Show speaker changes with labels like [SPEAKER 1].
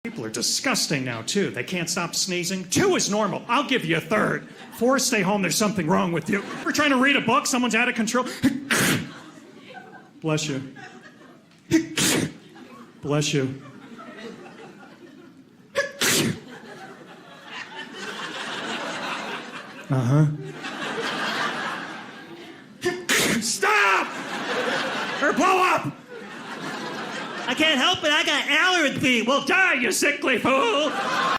[SPEAKER 1] People are disgusting now, too. They can't stop sneezing. 2 is normal. I'll give you a 3rd. 4, stay home. There's something wrong with you. We're trying to read a book. Someone's out of control. Bless you. Bless you. Uh-huh. Stop! Or blow up!
[SPEAKER 2] I can't help it. I got allergy.
[SPEAKER 1] Well, die, you sickly fool!